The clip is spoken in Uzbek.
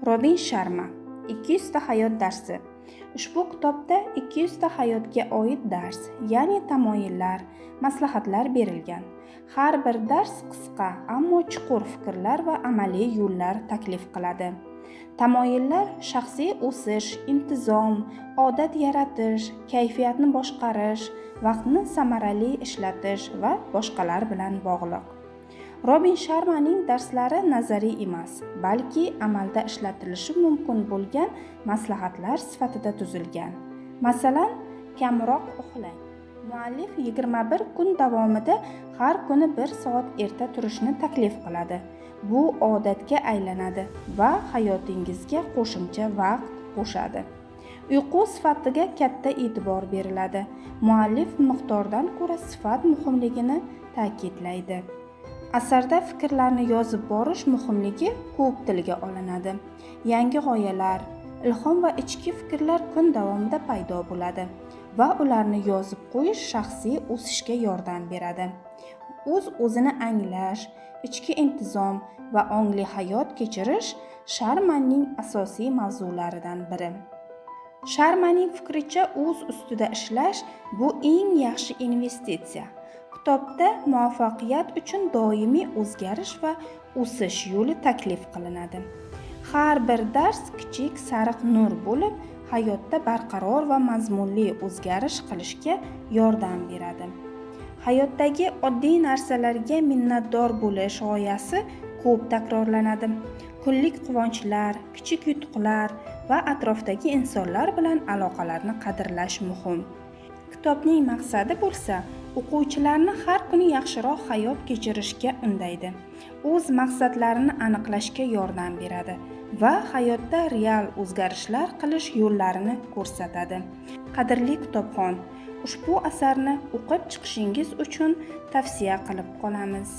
Robin Sharma 200 ta hayot darsi. Ushbu kitobda 200 ta hayotga oid dars, ya'ni tamoyillar, maslahatlar berilgan. Har bir dars qisqa, ammo chuqur fikrlar va amaliy yo'llar taklif qiladi. Tamoyillar shaxsiy o'sish, intizom, odat yaratish, kayfiyatni boshqarish, vaqtni samarali ishlatish va boshqalar bilan bog'liq. Robin Sharmaning darslari nazariy emas, balki amalda ishlatilishi mumkin bo'lgan maslahatlar sifatida tuzilgan. Masalan, kamroq uxlang. Muallif 21 kun davomida har kuni 1 soat erta turishni taklif qiladi. Bu odatga aylanadi va hayotingizga qo'shimcha vaqt qo'shadi. Uyqu sifatiga katta e'tibor beriladi. Muallif miqdordan ko'ra sifat muhimligini ta'kidlaydi. Asarda fikrlarni yozib borish muhimligi ko'p tilga olinadi. Yangi g'oyalar, ilhom va ichki fikrlar kun davomida paydo bo'ladi va ularni yozib qo'yish shaxsiy o'sishga yordam beradi. O'z-o'zini anglash, ichki intizom va ongli hayot kechirish Sharmaning asosiy mavzularidan biri. Sharmaning fikricha, o'z ustida ishlash bu eng yaxshi investitsiya. Kitobda muvaffaqiyat uchun doimiy o'zgarish va o'sish yo'li taklif qilinadi. Har bir dars kichik sariq nur bo'lib, hayotda barqaror va mazmunli o'zgarish qilishga yordam beradi. Hayotdagi oddiy narsalarga minnatdor bo'lish g'oyasi ko'p takrorlanadi. Kunlik quvonchlar, kichik yutuqlar va atrofdagi insonlar bilan aloqalarni qadrlash muhim. Kitobning maqsadi bo'lsa, o'quvchilarni har kuni yaxshiroq hayot kechirishga undaydi. O'z maqsadlarini aniqlashga yordam beradi va hayotda real o'zgarishlar qilish yo'llarini ko'rsatadi. Qadrli kitobxon, ushbu asarni o'qib chiqishingiz uchun tavsiya qilib qolamiz.